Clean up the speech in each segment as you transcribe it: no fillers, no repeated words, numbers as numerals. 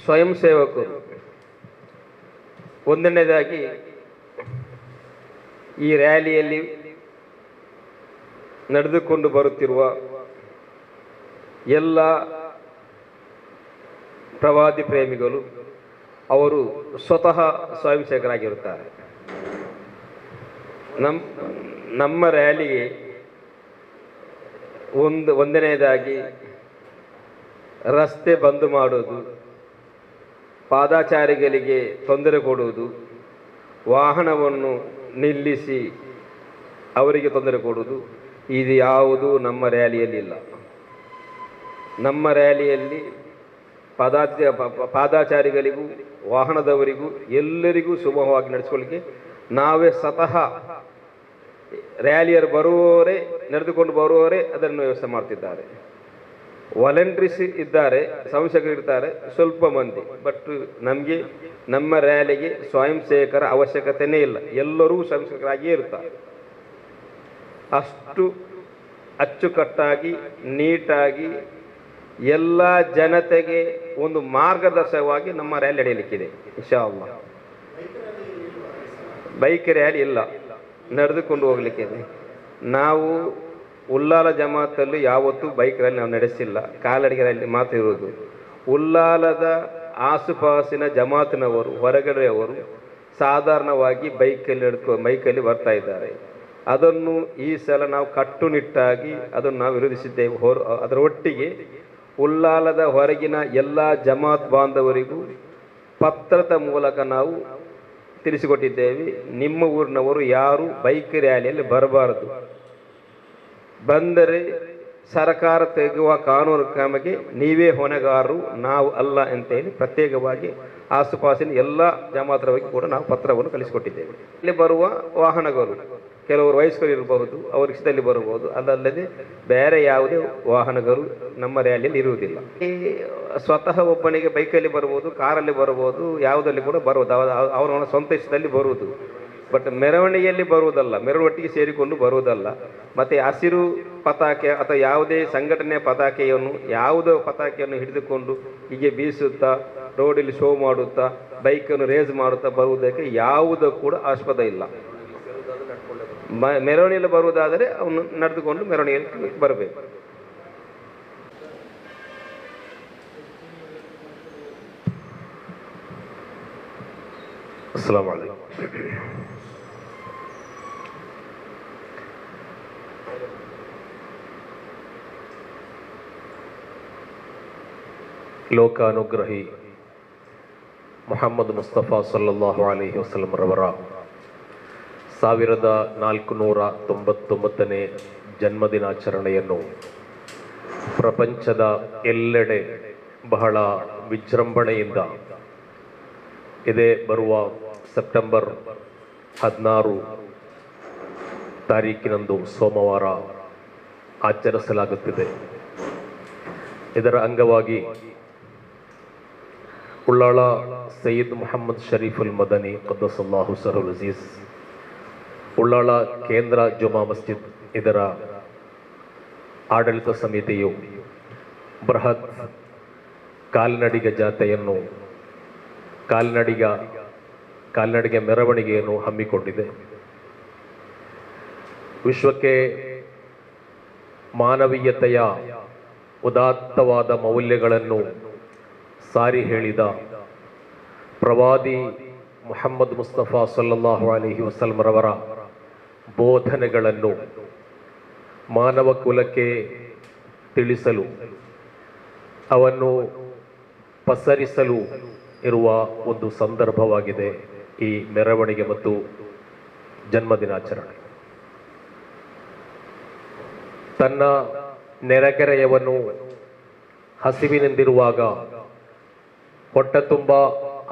ಸ್ವಯಂ ಸೇವಕರು ಒಂದನೇದಾಗಿ ಈ ರ್ಯಾಲಿಯಲ್ಲಿ ನಡೆದುಕೊಂಡು ಬರುತ್ತಿರುವ ಎಲ್ಲ ಪ್ರವಾದಿ ಪ್ರೇಮಿಗಳು ಅವರು ಸ್ವತಃ ಸ್ವಯಂ ಸೇವಕರಾಗಿರುತ್ತಾರೆ. ನಮ್ಮ ರ್ಯಾಲಿಗೆ ಒಂದನೇದಾಗಿ ರಸ್ತೆ ಬಂದ್ ಮಾಡೋದು, ಪಾದಾಚಾರಿಗಳಿಗೆ ತೊಂದರೆ ಕೊಡುವುದು, ವಾಹನವನ್ನು ನಿಲ್ಲಿಸಿ ಅವರಿಗೆ ತೊಂದರೆ ಕೊಡುವುದು, ಇದು ಯಾವುದು ನಮ್ಮ ರ್ಯಾಲಿಯಲ್ಲಿ ಇಲ್ಲ. ನಮ್ಮ ರ್ಯಾಲಿಯಲ್ಲಿ ಪಾದಾಚಾರಿಗಳಿಗೂ ವಾಹನದವರಿಗೂ ಎಲ್ಲರಿಗೂ ಸುಗಮವಾಗಿ ನಡೆಸಿಕೊಳ್ಳಿಕ್ಕೆ ನಾವೇ ಸ್ವತಃ ರ್ಯಾಲಿಯರು ಬರುವವರೇ, ನಡೆದುಕೊಂಡು ಬರುವವರೇ ಅದನ್ನು ವ್ಯವಸ್ಥೆ ಮಾಡ್ತಿದ್ದಾರೆ. ವಾಲಂಟ್ರೀಸ್ ಇದ್ದಾರೆ, ಸಂಸಕರು ಇರ್ತಾರೆ ಸ್ವಲ್ಪ ಮಂದಿ. ಬಟ್ ನಮಗೆ ನಮ್ಮ ರ್ಯಾಲಿಗೆ ಸ್ವಯಂ ಸೇವಕರ ಅವಶ್ಯಕತೆಯೇ ಇಲ್ಲ, ಎಲ್ಲರೂ ಸ್ವಯಂ ಸೇವಕರಾಗಿಯೇ ಇರ್ತಾರೆ. ಅಷ್ಟು ಅಚ್ಚುಕಟ್ಟಾಗಿ ನೀಟಾಗಿ ಎಲ್ಲ ಜನತೆಗೆ ಒಂದು ಮಾರ್ಗದರ್ಶಕವಾಗಿ ನಮ್ಮ ರ್ಯಾಲಿ ನಡೆಯಲಿಕ್ಕಿದೆ ಇನ್ಶಾ ಅಲ್ಲಾಹ್. ಬೈಕ್ ರ್ಯಾಲಿ ಇಲ್ಲ, ನಡೆದುಕೊಂಡು ಹೋಗ್ಲಿಕ್ಕಿದೆ. ನಾವು ಉಲ್ಲಾಲ ಜಮಾತಲ್ಲಿ ಯಾವತ್ತೂ ಬೈಕ್ ರ್ಯಾಲಿ ನಾವು ನಡೆಸಿಲ್ಲ, ಕಾಲ್ನಡಿಗೆ ರ್ಯಾಲಿ ಮಾತ್ರ ಇರುವುದು. ಉಲ್ಲಾಲದ ಆಸುಪಾಸಿನ ಜಮಾತಿನವರು ಹೊರಗಡೆಯವರು ಸಾಧಾರಣವಾಗಿ ಬೈಕಲ್ಲಿ ಬರ್ತಾ ಇದ್ದಾರೆ. ಅದನ್ನು ಈ ಸಲ ನಾವು ಕಟ್ಟುನಿಟ್ಟಾಗಿ ಅದನ್ನು ನಾವು ವಿರೋಧಿಸಿದ್ದೇವೆ. ಅದರ ಒಟ್ಟಿಗೆ ಉಲ್ಲಾಲದ ಹೊರಗಿನ ಎಲ್ಲ ಜಮಾತ್ ಬಾಂಧವರಿಗೂ ಪತ್ರದ ಮೂಲಕ ನಾವು ತಿಳಿಸಿಕೊಟ್ಟಿದ್ದೇವೆ, ನಿಮ್ಮ ಊರಿನವರು ಯಾರು ಬೈಕ್ ರ್ಯಾಲಿಯಲ್ಲಿ ಬರಬಾರದು, ಬಂದರೆ ಸರ್ಕಾರ ತೆಗೆಯುವ ಕಾನೂನು ಕ್ರಮಕ್ಕೆ ನೀವೇ ಹೊಣೆಗಾರರು, ನಾವು ಅಲ್ಲ ಅಂತೇಳಿ ಪ್ರತ್ಯೇಕವಾಗಿ ಆಸುಪಾಸಿನ ಎಲ್ಲ ಜಮಾತರವರಿಗೆ ಕೂಡ ನಾವು ಪತ್ರವನ್ನು ಕಳಿಸಿಕೊಟ್ಟಿದ್ದೇವೆ. ಇಲ್ಲಿ ಬರುವ ವಾಹನಗಳು ಕೆಲವರು ವಯಸ್ಕರು ಇರಬಹುದು, ಅವ್ರ ಇಷ್ಟದಲ್ಲಿ ಬರಬಹುದು, ಅದಲ್ಲದೆ ಬೇರೆ ಯಾವುದೇ ವಾಹನಗಳು ನಮ್ಮ ರ್ಯಾಲಿಯಲ್ಲಿ ಇರುವುದಿಲ್ಲ. ಸ್ವತಃ ಒಬ್ಬನಿಗೆ ಬೈಕಲ್ಲಿ ಬರ್ಬೋದು, ಕಾರಲ್ಲಿ ಬರ್ಬೋದು, ಯಾವುದಲ್ಲಿ ಕೂಡ ಬರ್ಬೋದು, ಅವರವನ ಸ್ವಂತ ಇಷ್ಟದಲ್ಲಿ ಬರುವುದು. ಬಟ್ ಮೆರವಣಿಗೆಯಲ್ಲಿ ಬರುವುದಲ್ಲ, ಮೆರವಣಿಗೆ ಸೇರಿಕೊಂಡು ಬರುವುದಲ್ಲ. ಮತ್ತು ಹಸಿರು ಪತಾಕೆ ಅಥವಾ ಯಾವುದೇ ಸಂಘಟನೆಯ ಯಾವುದೋ ಪತಾಕೆಯನ್ನು ಹಿಡಿದುಕೊಂಡು ಹೀಗೆ ಬೀಸುತ್ತಾ ರೋಡಲ್ಲಿ ಶೋ ಮಾಡುತ್ತಾ ಬೈಕನ್ನು ರೇಸ್ ಮಾಡುತ್ತಾ ಬರುವುದಕ್ಕೆ ಯಾವುದೂ ಕೂಡ ಆಸ್ಪದ ಇಲ್ಲ. ಮೆರವಣಿಗೆಯಲ್ಲಿ ಬರುವುದಾದರೆ ಅವನು ನಡೆದುಕೊಂಡು ಮೆರವಣಿಗೆಯಲ್ಲಿ ಬರಬೇಕು. ಅಸ್ಸಲಾಮು ಅಲೈಕುಂ. ಲೋಕಾನುಗ್ರಹಿ ಮುಹಮ್ಮದ್ ಮುಸ್ತಫಾ ಸಲ್ಲಲ್ಲಾಹು ಅಲೈಹಿ ವಸಲ್ಲಂ ರವರ 1499ನೇ ಜನ್ಮದಿನಾಚರಣೆಯನ್ನು ಪ್ರಪಂಚದ ಎಲ್ಲೆಡೆ ಬಹಳ ವಿಜೃಂಭಣೆಯಿಂದ ಇದೇ ಬರುವ ಸೆಪ್ಟೆಂಬರ್ 16 ತಾರೀಕಿನಂದು ಸೋಮವಾರ ಆಚರಿಸಲಾಗುತ್ತಿದೆ. ಇದರ ಅಂಗವಾಗಿ ಉಳ್ಳಾಳ ಸಯ್ಯದ್ ಮುಹಮ್ಮದ್ ಶರೀಫುಲ್ ಮದನಿ ಖದ್ದಸಲ್ಲಾಹು ಸರಹುಲ್ ಅಜೀಜ್ ಉಳ್ಳಾಳ ಕೇಂದ್ರ ಜುಮಾ ಮಸ್ಜಿದ್ ಇದರ ಆಡಳಿತ ಸಮಿತಿಯು ಬೃಹತ್ ಕಾಲ್ನಡಿಗೆ ಜಾಥೆಯನ್ನು ಕಾಲ್ನಡಿಗೆ ಮೆರವಣಿಗೆಯನ್ನು ಹಮ್ಮಿಕೊಂಡಿದೆ. ವಿಶ್ವಕ್ಕೆ ಮಾನವೀಯತೆಯ ಉದಾತ್ತವಾದ ಮೌಲ್ಯಗಳನ್ನು ಸಾರಿ ಹೇಳಿದ ಪ್ರವಾದಿ ಮುಹಮ್ಮದ್ ಮುಸ್ತಫಾ ಸಲ್ಲಲ್ಲಾಹು ಅಲೈಹಿ ವಸಲ್ಲಂ ರವರ ಬೋಧನೆಗಳನ್ನು ಮಾನವ ಕುಲಕ್ಕೆ ತಿಳಿಸಲು, ಅವನ್ನು ಪಸರಿಸಲು ಇರುವ ಒಂದು ಸಂದರ್ಭವಾಗಿದೆ ಈ ಮೆರವಣಿಗೆ ಮತ್ತು ಜನ್ಮದಿನಾಚರಣೆ. ತನ್ನ ನೆರೆಕೆರೆಯವನ್ನು ಹಸಿವಿನಿಂದಿರುವಾಗ ಹೊಟ್ಟೆ ತುಂಬ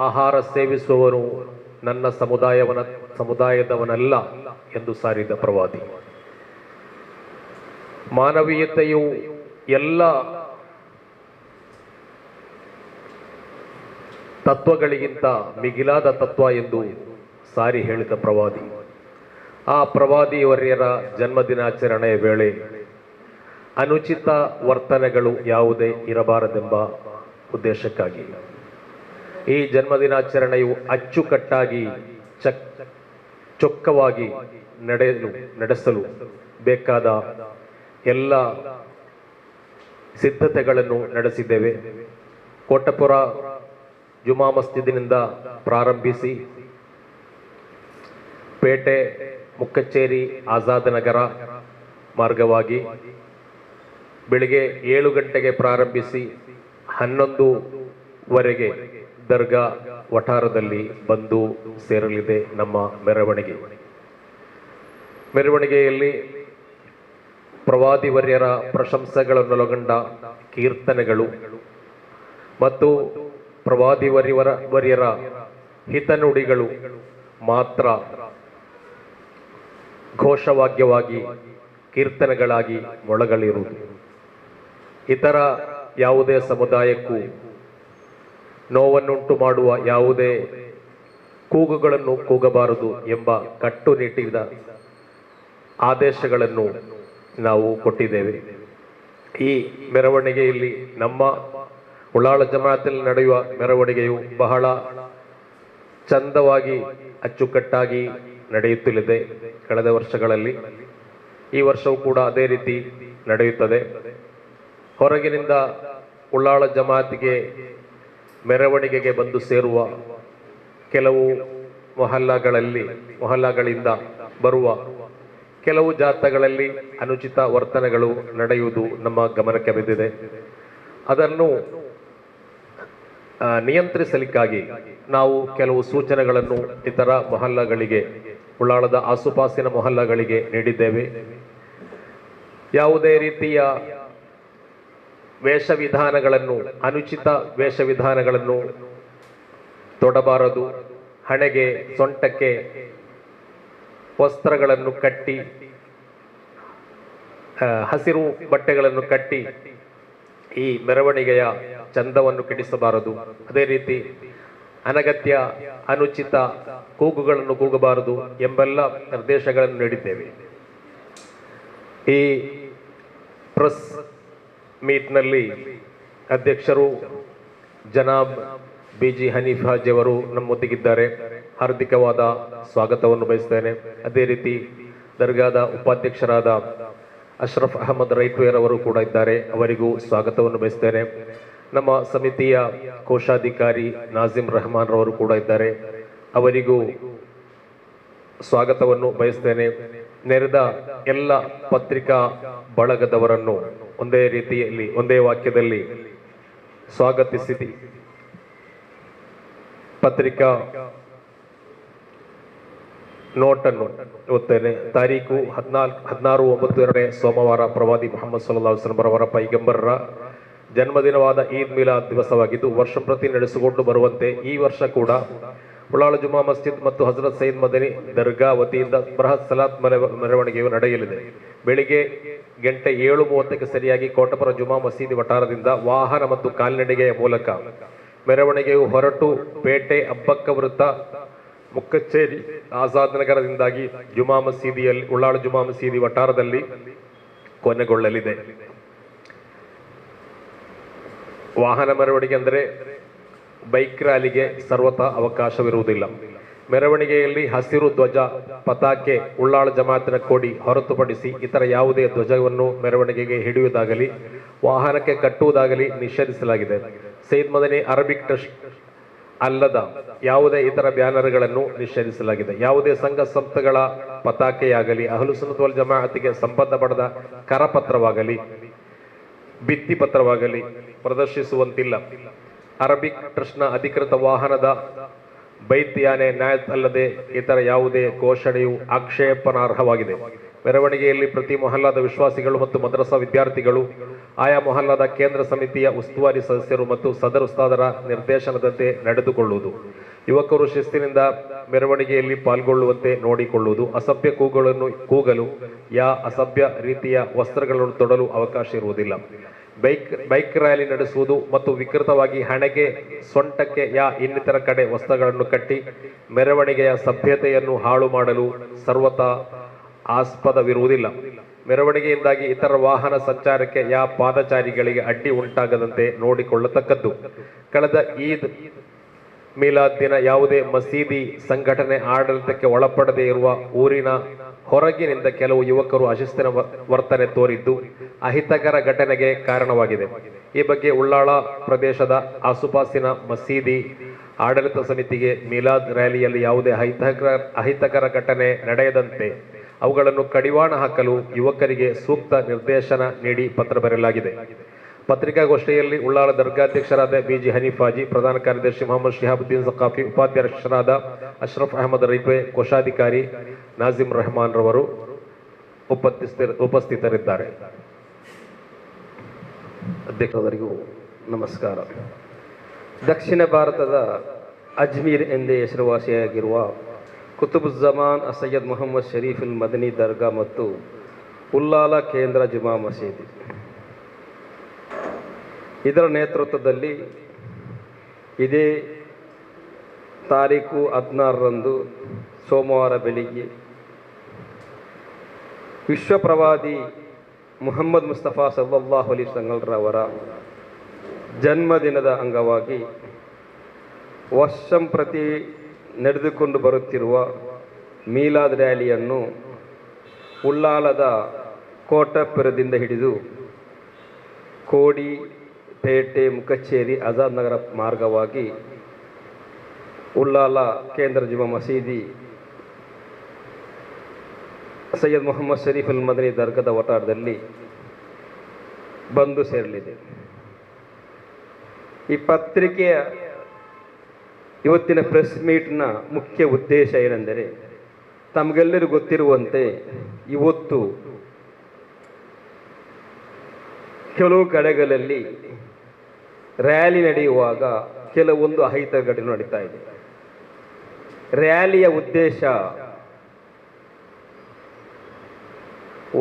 ಆಹಾರ ಸೇವಿಸುವವನು ನನ್ನ ಸಮುದಾಯದವನಲ್ಲ ಎಂದು ಸಾರಿದ ಪ್ರವಾದಿ. ಮಾನವೀಯತೆಯು ಎಲ್ಲ ತತ್ವಗಳಿಗಿಂತ ಮಿಗಿಲಾದ ತತ್ವ ಎಂದು ಸಾರಿ ಹೇಳಿದ ಪ್ರವಾದಿ. ಆ ಪ್ರವಾದಿಯವರ್ಯರ ಜನ್ಮದಿನಾಚರಣೆಯ ವೇಳೆ ಅನುಚಿತ ವರ್ತನೆಗಳು ಯಾವುದೇ ಇರಬಾರದೆಂಬ ಉದ್ದೇಶಕ್ಕಾಗಿ ಈ ಜನ್ಮದಿನಾಚರಣೆಯು ಅಚ್ಚುಕಟ್ಟಾಗಿ ಚೊಕ್ಕವಾಗಿ ನಡೆಸಲು ಬೇಕಾದ ಎಲ್ಲ ಸಿದ್ಧತೆಗಳನ್ನು ನಡೆಸಿದ್ದೇವೆ. ಕೋಟಪುರ ಜುಮಾ ಮಸ್ಜಿದಿನಿಂದ ಪ್ರಾರಂಭಿಸಿ ಪೇಟೆ, ಮುಕ್ಕಚ್ಚೇರಿ, ಆಜಾದ್ ನಗರ ಮಾರ್ಗವಾಗಿ ಬೆಳಿಗ್ಗೆ 7 ಗಂಟೆಗೆ ಪ್ರಾರಂಭಿಸಿ 11ವರೆಗೆ ದರ್ಗಾ ವಠಾರದಲ್ಲಿ ಬಂದು ಸೇರಲಿದೆ ನಮ್ಮ ಮೆರವಣಿಗೆ. ಮೆರವಣಿಗೆಯಲ್ಲಿ ಪ್ರವಾದಿವರ್ಯರ ಪ್ರಶಂಸೆಗಳನ್ನೊಳಗೊಂಡ ಕೀರ್ತನೆಗಳು ಮತ್ತು ಪ್ರವಾದಿವರ್ಯರ ಹಿತನುಡಿಗಳು ಮಾತ್ರ ಘೋಷವಾಕ್ಯವಾಗಿ ಕೀರ್ತನೆಗಳಾಗಿ ಮೊಳಗಲಿರುವುದು. ಇತರ ಯಾವುದೇ ಸಮುದಾಯಕ್ಕೂ ನೋವನ್ನುಂಟು ಮಾಡುವ ಯಾವುದೇ ಕೂಗುಗಳನ್ನು ಕೂಗಬಾರದು ಎಂಬ ಕಟ್ಟುನಿಟ್ಟಿನ ಆದೇಶಗಳನ್ನು ನಾವು ಕೊಟ್ಟಿದ್ದೇವೆ. ಈ ಮೆರವಣಿಗೆಯಲ್ಲಿ ನಮ್ಮ ಉಳ್ಳಾಳ ಜಮಾಅತಿನಲ್ಲಿ ನಡೆಯುವ ಮೆರವಣಿಗೆಯು ಬಹಳ ಚಂದವಾಗಿ ಅಚ್ಚುಕಟ್ಟಾಗಿ ನಡೆಯುತ್ತಲಿದೆ ಕಳೆದ ವರ್ಷಗಳಲ್ಲಿ. ಈ ವರ್ಷವೂ ಕೂಡ ಅದೇ ರೀತಿ ನಡೆಯುತ್ತದೆ. ಹೊರಗಿನಿಂದ ಉಳ್ಳಾಳ ಜಮಾತಿಗೆ ಮೆರವಣಿಗೆಗೆ ಬಂದು ಸೇರುವ ಕೆಲವು ಮೊಹಲ್ಲಾಗಳಿಂದ ಬರುವ ಕೆಲವು ಜಾಥಾಗಳಲ್ಲಿ ಅನುಚಿತ ವರ್ತನೆಗಳು ನಡೆಯುವುದು ನಮ್ಮ ಗಮನಕ್ಕೆ ಬಿದ್ದಿದೆ. ಅದನ್ನು ನಿಯಂತ್ರಿಸಲಿಕ್ಕಾಗಿ ನಾವು ಕೆಲವು ಸೂಚನೆಗಳನ್ನು ಇತರ ಮೊಹಲ್ಲಾಗಳಿಗೆ, ಉಳ್ಳಾಳದ ಆಸುಪಾಸಿನ ಮೊಹಲ್ಲಾಗಳಿಗೆ ನೀಡಿದ್ದೇವೆ. ಯಾವುದೇ ರೀತಿಯ ವೇಷವಿಧಾನಗಳನ್ನು, ಅನುಚಿತ ವೇಷವಿಧಾನಗಳನ್ನು ತೊಡಬಾರದು. ಹಣೆಗೆ, ಸೊಂಟಕ್ಕೆ ವಸ್ತ್ರಗಳನ್ನು ಕಟ್ಟಿ, ಹಸಿರು ಬಟ್ಟೆಗಳನ್ನು ಕಟ್ಟಿ ಈ ಮೆರವಣಿಗೆಯ ಚಂದವನ್ನು ಕೆಡಿಸಬಾರದು. ಅದೇ ರೀತಿ ಅನಗತ್ಯ ಅನುಚಿತ ಕೂಗುಗಳನ್ನು ಕೂಗಬಾರದು ಎಂಬೆಲ್ಲ ನಿರ್ದೇಶಗಳನ್ನು ನೀಡಿದ್ದೇವೆ. ಈ ಪ್ರೆಸ್ ಮೀಟ್ನಲ್ಲಿ ಅಧ್ಯಕ್ಷರು ಜನಾಬ್ ಬಿಜಿ ಹನೀಫ್ ಹಾಜಿಯವರು ನಮ್ಮೊಂದಿಗಿದ್ದಾರೆ. ಹಾರ್ದಿಕವಾದ ಸ್ವಾಗತವನ್ನು ಬಯಸ್ತೇನೆ. ಅದೇ ರೀತಿ ದರ್ಗಾದ ಉಪಾಧ್ಯಕ್ಷರಾದ ಅಶ್ರಫ್ ಅಹಮದ್ ರೈಟ್ವೇರ್ ಅವರು ಕೂಡ ಇದ್ದಾರೆ, ಅವರಿಗೂ ಸ್ವಾಗತವನ್ನು ಬಯಸ್ತೇನೆ. ನಮ್ಮ ಸಮಿತಿಯ ಕೋಶಾಧಿಕಾರಿ ನಾಜಿಮ್ ರೆಹಮಾನ್ ರವರು ಕೂಡ ಇದ್ದಾರೆ, ಅವರಿಗೂ ಸ್ವಾಗತವನ್ನು ಬಯಸ್ತೇನೆ. ನೆರೆದ ಎಲ್ಲ ಪತ್ರಿಕಾ ಬಳಗದವರನ್ನು ಒಂದೇ ರೀತಿಯಲ್ಲಿ, ಒಂದೇ ವಾಕ್ಯದಲ್ಲಿ ಸ್ವಾಗತಿಸಿ ಪತ್ರಿಕಾ ನೋಟನ್ನು ಓದ್ತೇನೆ. ತಾರೀಕು 16/9 ಸೋಮವಾರ ಪ್ರವಾದಿ ಮುಹಮ್ಮದ್ ಸಲ್ಲಲ್ಲಾಹು ಅಲೈಹಿ ವಸಲ್ಲಂ ಅವರ ಪೈಗಂಬರರ ಜನ್ಮದಿನವಾದ ಈದ್ ಮಿಲಾದ್ ದಿವಸವಾಗಿದ್ದು ವರ್ಷ ಪ್ರತಿ ನಡೆಸಿಕೊಂಡು ಬರುವಂತೆ ಈ ವರ್ಷ ಕೂಡ ಉಳ್ಳಾಳ ಜುಮಾ ಮಸ್ಜಿದ್ ಮತ್ತು ಹಜರತ್ ಸೈಯದ್ ಮದನಿ ದರ್ಗಾ ವತಿಯಿಂದ ಬೃಹತ್ ಸಲಾತ್ ಮೆರವಣಿಗೆಯು ನಡೆಯಲಿದೆ. ಬೆಳಿಗ್ಗೆ 7:30 ಸರಿಯಾಗಿ ಕೋಟಪುರ ಜುಮಾ ಮಸೀದಿ ವಠಾರದಿಂದ ವಾಹನ ಮತ್ತು ಕಾಲ್ನಡಿಗೆಯ ಮೂಲಕ ಮೆರವಣಿಗೆಯು ಹೊರಟು ಪೇಟೆ, ಅಬ್ಬಕ್ಕ ವೃತ್ತ, ಮುಕ್ಕಚ್ಚೇರಿ, ಆಜಾದ್ ನಗರದಿಂದಾಗಿ ಜುಮಾ ಮಸೀದಿಯಲ್ಲಿ, ಉಳ್ಳಾಳ ಜುಮಾ ಮಸೀದಿ ವಠಾರದಲ್ಲಿ ಕೊನೆಗೊಳ್ಳಲಿದೆ. ವಾಹನ ಮೆರವಣಿಗೆ ಅಂದರೆ ಬೈಕ್ ರ್ಯಾಲಿಗೆ ಸರ್ವತಾ ಅವಕಾಶವಿರುವುದಿಲ್ಲ. ಮೆರವಣಿಗೆಯಲ್ಲಿ ಹಸಿರು ಧ್ವಜ, ಪತಾಕೆ, ಉಳ್ಳಾಳ ಜಮಾತಿನ ಕೊಡಿ ಹೊರತುಪಡಿಸಿ ಇತರ ಯಾವುದೇ ಧ್ವಜವನ್ನು ಮೆರವಣಿಗೆಗೆ ಹಿಡಿಯುವುದಾಗಲಿ ವಾಹನಕ್ಕೆ ಕಟ್ಟುವುದಾಗಲಿ ನಿಷೇಧಿಸಲಾಗಿದೆ. ಸೈಯದ್ ಮದನಿ ಅರಬಿಕ್ ಟ್ರಸ್ಟ್ ಅಲ್ಲದ ಯಾವುದೇ ಇತರ ಬ್ಯಾನರ್ಗಳನ್ನು ನಿಷೇಧಿಸಲಾಗಿದೆ. ಯಾವುದೇ ಸಂಘ ಸಂಸ್ಥೆಗಳ ಪತಾಕೆಯಾಗಲಿ, ಅಹ್ಲು ಸುನ್ನತ್ ವಲ್ ಜಮಾಅತಿಗೆ ಸಂಬಂಧಪಡದ ಕರಪತ್ರವಾಗಲಿ ಭಿತ್ತಿಪತ್ರವಾಗಲಿ ಪ್ರದರ್ಶಿಸುವಂತಿಲ್ಲ. ಅರಬಿಕ್ ಟ್ರಸ್ಟ್ನ ಅಧಿಕೃತ ವಾಹನದ ಬೈತ್ ಯಾನೆ ನಾಯತ್ ಅಲ್ಲದೆ ಇತರ ಯಾವುದೇ ಘೋಷಣೆಯು ಆಕ್ಷೇಪಣಾರ್ಹವಾಗಿದೆ. ಮೆರವಣಿಗೆಯಲ್ಲಿ ಪ್ರತಿ ಮೊಹಲ್ಲಾದ ವಿಶ್ವಾಸಿಗಳು ಮತ್ತು ಮದ್ರಸಾ ವಿದ್ಯಾರ್ಥಿಗಳು, ಆಯಾ ಮೊಹಲ್ಲಾದ ಕೇಂದ್ರ ಸಮಿತಿಯ ಉಸ್ತುವಾರಿ ಸದಸ್ಯರು ಮತ್ತು ಸದರ್ ಉಸ್ತಾದರ ನಿರ್ದೇಶನದಂತೆ ನಡೆದುಕೊಳ್ಳುವುದು, ಯುವಕರು ಶಿಸ್ತಿನಿಂದ ಮೆರವಣಿಗೆಯಲ್ಲಿ ಪಾಲ್ಗೊಳ್ಳುವಂತೆ ನೋಡಿಕೊಳ್ಳುವುದು, ಅಸಭ್ಯ ಕೂಗಲು ಅಸಭ್ಯ ರೀತಿಯ ವಸ್ತ್ರಗಳನ್ನು ತೊಡಲು ಅವಕಾಶ ಇರುವುದಿಲ್ಲ. ಬೈಕ್ ರ್ಯಾಲಿ ನಡೆಸುವುದು ಮತ್ತು ವಿಕೃತವಾಗಿ ಹಣೆಗೆ, ಸೊಂಟಕ್ಕೆ ಇನ್ನಿತರ ಕಡೆ ವಸ್ತ್ರಗಳನ್ನು ಕಟ್ಟಿ ಮೆರವಣಿಗೆಯ ಸಭ್ಯತೆಯನ್ನು ಹಾಳು ಮಾಡಲು ಸರ್ವತಾ ಆಸ್ಪದವಿರುವುದಿಲ್ಲ. ಮೆರವಣಿಗೆಯಿಂದಾಗಿ ಇತರ ವಾಹನ ಸಂಚಾರಕ್ಕೆ ಪಾದಚಾರಿಗಳಿಗೆ ಅಡ್ಡಿ ಉಂಟಾಗದಂತೆ ನೋಡಿಕೊಳ್ಳತಕ್ಕದ್ದು. ಕಳೆದ ಈದ್ ಮೀಲಾದ್ ದಿನ ಯಾವುದೇ ಮಸೀದಿ ಸಂಘಟನೆ ಆಡಳಿತಕ್ಕೆ ಒಳಪಡದೇ ಇರುವ ಊರಿನ ಹೊರಗಿನಿಂದ ಕೆಲವು ಯುವಕರು ಅಶಿಸ್ತಿನ ವರ್ತನೆ ತೋರಿದ್ದು ಅಹಿತಕರ ಘಟನೆಗೆ ಕಾರಣವಾಗಿದೆ. ಈ ಬಗ್ಗೆ ಉಳ್ಳಾಳ ಪ್ರದೇಶದ ಆಸುಪಾಸಿನ ಮಸೀದಿ ಆಡಳಿತ ಸಮಿತಿಗೆ ಮೀಲಾದ್ ರ್ಯಾಲಿಯಲ್ಲಿ ಯಾವುದೇ ಅಹಿತಕರ ಘಟನೆ ನಡೆಯದಂತೆ ಅವುಗಳನ್ನು ಕಡಿವಾಣ ಹಾಕಲು ಯುವಕರಿಗೆ ಸೂಕ್ತ ನಿರ್ದೇಶನ ನೀಡಿ ಪತ್ರ ಬರೆಯಲಾಗಿದೆ. ಪತ್ರಿಕಾಗೋಷ್ಠಿಯಲ್ಲಿ ಉಳ್ಳಾಳ ದರ್ಗಾಧ್ಯಕ್ಷರಾದ ಬಿಜಿ ಹನೀಫಾಜಿ, ಪ್ರಧಾನ ಕಾರ್ಯದರ್ಶಿ ಮೊಹಮ್ಮದ್ ಶಿಹಾಬುದ್ದೀನ್ ಸಖಾಫಿ, ಉಪಾಧ್ಯಕ್ಷರಾದ ಅಶ್ರಫ್ ಅಹಮದ್ ರೈಪೆ, ಕೋಶಾಧಿಕಾರಿ ನಾಜಿಮ್ ರೆಹಮಾನ್ ರವರು ಉಪಸ್ಥಿತರಿದ್ದಾರೆ. ಅಧ್ಯಕ್ಷರಿಗೂ ನಮಸ್ಕಾರ. ದಕ್ಷಿಣ ಭಾರತದ ಅಜ್ಮೀರ್ ಎಂದೇ ಹೆಸರುವಾಸಿಯಾಗಿರುವ ಕುತುಬುಜ್ಜಮಾನ್ ಸೈಯದ್ ಮೊಹಮ್ಮದ್ ಶರೀಫುಲ್ ಮದನಿ ದರ್ಗಾ ಮತ್ತು ಉಲ್ಲಾಲ ಕೇಂದ್ರ ಜುಮಾ ಮಸೀದಿ ಇದರ ನೇತೃತ್ವದಲ್ಲಿ ಇದೇ ತಾರೀಕು 16ರಂದು ಸೋಮವಾರ ಬೆಳಿಗ್ಗೆ ವಿಶ್ವಪ್ರವಾದಿ ಮುಹಮ್ಮದ್ ಮುಸ್ತಫಾ ಸಲ್ಲಲ್ಲಾಹು ಅಲೈಹಿ ವಸಲ್ಲಂರವರ ಜನ್ಮದಿನದ ಅಂಗವಾಗಿ ವರ್ಷಂಪ್ರತಿ ನಡೆದುಕೊಂಡು ಬರುತ್ತಿರುವ ಮೀಲಾದ್ ರ್ಯಾಲಿಯನ್ನು ಉಳ್ಳಾಲದ ಕೋಟಪುರದಿಂದ ಹಿಡಿದು ಕೋಡಿ, ಪೇಟೆ, ಮುಕಚೇರಿ, ಆಜಾದ್ ನಗರ ಮಾರ್ಗವಾಗಿ ಉಳ್ಳಾಲ ಕೇಂದ್ರ ಜುಮಾ ಮಸೀದಿ ಸೈಯದ್ ಮೊಹಮ್ಮದ್ ಶರೀಫುಲ್ ಮದನಿ ದರ್ಗಾದ ವಠಾರದಲ್ಲಿ ಬಂದು ಸೇರಲಿದೆ. ಈ ಪತ್ರಿಕೆಯ ಇವತ್ತಿನ ಪ್ರೆಸ್ ಮೀಟ್ನ ಮುಖ್ಯ ಉದ್ದೇಶ ಏನೆಂದರೆ, ತಮಗೆಲ್ಲರಿಗೂ ಗೊತ್ತಿರುವಂತೆ ಇವತ್ತು ಕೆಲವು ಕಡೆಗಳಲ್ಲಿ ರ್ಯಾಲಿ ನಡೆಯುವಾಗ ಕೆಲವೊಂದು ಅಹಿತ ಘಟನೆ ನಡೀತಾ ಇದೆ. ರ್ಯಾಲಿಯ ಉದ್ದೇಶ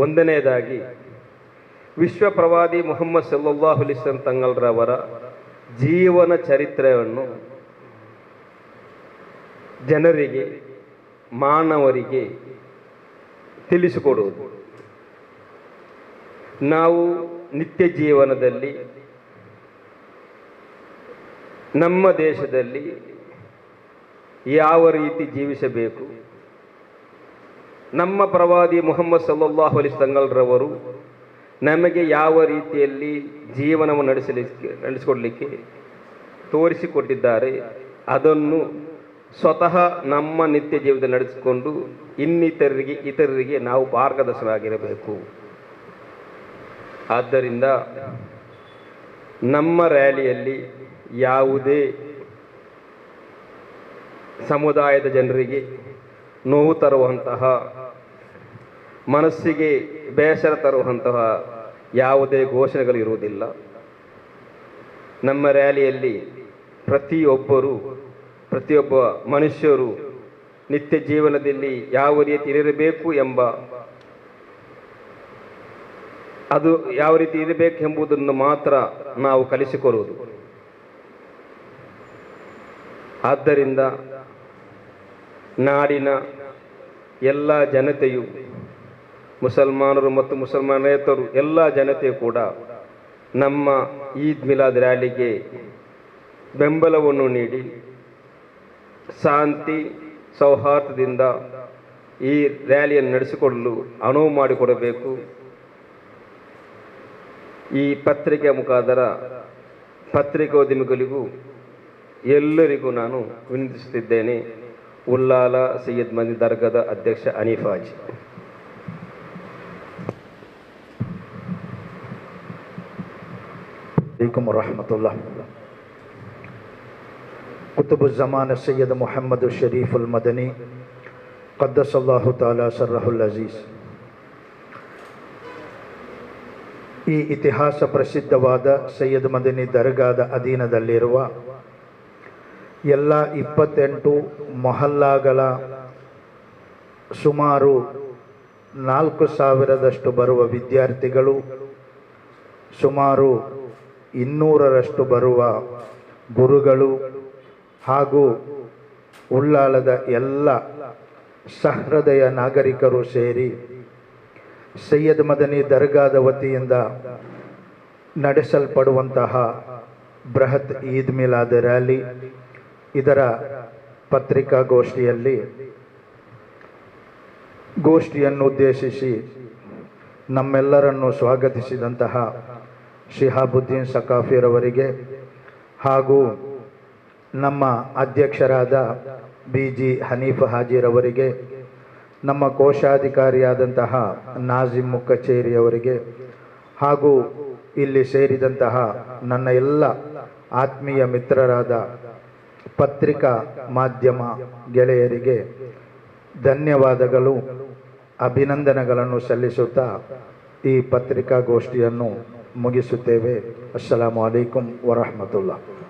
ಒಂದನೇದಾಗಿ ವಿಶ್ವಪ್ರವಾದಿ ಮುಹಮ್ಮದ್ ಸಲ್ಲಲ್ಲಾಹು ಅಲೈಹಿ ವಸಲ್ಲಂ ತಂಗಲ್ರವರ ಜೀವನ ಚರಿತ್ರೆಯನ್ನು ಜನರಿಗೆ, ಮಾನವರಿಗೆ ತಿಳಿಸಿಕೊಡುವುದು. ನಾವು ನಿತ್ಯ ಜೀವನದಲ್ಲಿ ನಮ್ಮ ದೇಶದಲ್ಲಿ ಯಾವ ರೀತಿ ಜೀವಿಸಬೇಕು, ನಮ್ಮ ಪ್ರವಾದಿ ಮುಹಮ್ಮದ್ ಸಲ್ಲಲ್ಲಾಹು ಅಲೈಹಿ ವಸಲ್ಲಂರವರು ನಮಗೆ ಯಾವ ರೀತಿಯಲ್ಲಿ ಜೀವನವನ್ನು ನಡೆಸಿಕೊಡಲಿಕ್ಕೆ ತೋರಿಸಿಕೊಟ್ಟಿದ್ದಾರೆ, ಅದನ್ನು ಸ್ವತಃ ನಮ್ಮ ನಿತ್ಯ ಜೀವನದಲ್ಲಿ ನಡೆಸಿಕೊಂಡು ಇತರರಿಗೆ ನಾವು ಮಾರ್ಗದರ್ಶನವಾಗಿರಬೇಕು. ಆದ್ದರಿಂದ ನಮ್ಮ ರ್ಯಾಲಿಯಲ್ಲಿ ಯಾವುದೇ ಸಮುದಾಯದ ಜನರಿಗೆ ನೋವು ತರುವಂತಹ, ಮನಸ್ಸಿಗೆ ಬೇಸರ ತರುವಂತಹ ಯಾವುದೇ ಘೋಷಣೆಗಳಿರುವುದಿಲ್ಲ. ನಮ್ಮ ರ್ಯಾಲಿಯಲ್ಲಿ ಪ್ರತಿಯೊಬ್ಬ ಮನುಷ್ಯರು ನಿತ್ಯ ಜೀವನದಲ್ಲಿ ಯಾವ ರೀತಿ ಇರಬೇಕು ಅದು ಯಾವ ರೀತಿ ಇರಬೇಕು ಎಂಬುದನ್ನು ಮಾತ್ರ ನಾವು ಕಲಿಸಿಕೊಡುವುದು. ಆದ್ದರಿಂದ ನಾಡಿನ ಎಲ್ಲ ಜನತೆಯು, ಮುಸಲ್ಮಾನರು ಮತ್ತು ಮುಸಲ್ಮಾನೇತರು ಎಲ್ಲ ಜನತೆಯು ಕೂಡ ನಮ್ಮ ಈದ್ ಮಿಲಾದ್ ರ್ಯಾಲಿಗೆ ಬೆಂಬಲವನ್ನು ನೀಡಿ ಶಾಂತಿ ಸೌಹಾರ್ದದಿಂದ ಈ ರ್ಯಾಲಿಯನ್ನು ನಡೆಸಿಕೊಳ್ಳಲು ಅನುವು ಮಾಡಿಕೊಡಬೇಕು. ಈ ಪತ್ರಿಕೆ ಮುಖಾಂತರ ಪತ್ರಿಕೋದ್ಯಮಿಗಳಿಗೂ ಎಲ್ಲರಿಗೂ ನಾನು ವಿನಂತಿಸುತ್ತಿದ್ದೇನೆ. ಉಲ್ಲಾಲ ಸೈಯದ್ ಮದನಿ ದರ್ಗಾದ ಅಧ್ಯಕ್ಷ ಹನೀಫಾಜಿ. अलैकुम रहमतुल्लाह. कुतुबुज़्ज़मान सैयद मोहम्मद शरीफुल मदनी क़द्दसल्लाहु ताला सर्रहुल अज़ीज़. ಈ ಇತಿಹಾಸ ಪ್ರಸಿದ್ಧವಾದ ಸೈಯದ್ ಮದನಿ ದರ್ಗಾದ ಅಧೀನದಲ್ಲಿರುವ ಎಲ್ಲ 28 ಮೊಹಲ್ಲಾಗಳ ಸುಮಾರು 4000ರಷ್ಟು ಬರುವ ವಿದ್ಯಾರ್ಥಿಗಳು, ಸುಮಾರು 200ರಷ್ಟು ಬರುವ ಗುರುಗಳು ಹಾಗೂ ಉಳ್ಳಾಲದ ಎಲ್ಲ ಸಹೃದಯ ನಾಗರಿಕರು ಸೇರಿ ಸೈಯದ್ ಮದನಿ ದರ್ಗಾದ ವತಿಯಿಂದ ನಡೆಸಲ್ಪಡುವಂತಹ ಬೃಹತ್ ಈದ್ ಮಿಲಾದ್ ರ್ಯಾಲಿ ಇದರ ಪತ್ರಿಕಾಗೋಷ್ಠಿಯಲ್ಲಿ ಗೋಷ್ಠಿಯನ್ನು ಉದ್ದೇಶಿಸಿ ನಮ್ಮೆಲ್ಲರನ್ನು ಸ್ವಾಗತಿಸಿದಂತಹ ಶಿಹಾಬುದ್ದೀನ್ ಸಕಾಫಿರವರಿಗೆ ಹಾಗೂ ನಮ್ಮ ಅಧ್ಯಕ್ಷರಾದ BG ಹನೀಫ್ ಹಾಜಿರವರಿಗೆ, ನಮ್ಮ ಕೋಶಾಧಿಕಾರಿಯಾದಂತಹ ನಾಜಿಮ್ ಮುಕ್ಕಚೇರಿಯವರಿಗೆ ಹಾಗೂ ಇಲ್ಲಿ ಸೇರಿದಂತಹ ನನ್ನ ಎಲ್ಲ ಆತ್ಮೀಯ ಮಿತ್ರರಾದ ಪತ್ರಿಕಾ ಮಾಧ್ಯಮ ಗೆಳೆಯರಿಗೆ ಧನ್ಯವಾದಗಳು, ಅಭಿನಂದನೆಗಳನ್ನು ಸಲ್ಲಿಸುತ್ತಾ ಈ ಪತ್ರಿಕಾಗೋಷ್ಠಿಯನ್ನು ಮುಗಿಸುತ್ತೇವೆ. ಅಸ್ಸಲಾಮು ಅಲೈಕುಂ ವರಹಮತುಲ್ಲಾಹ್.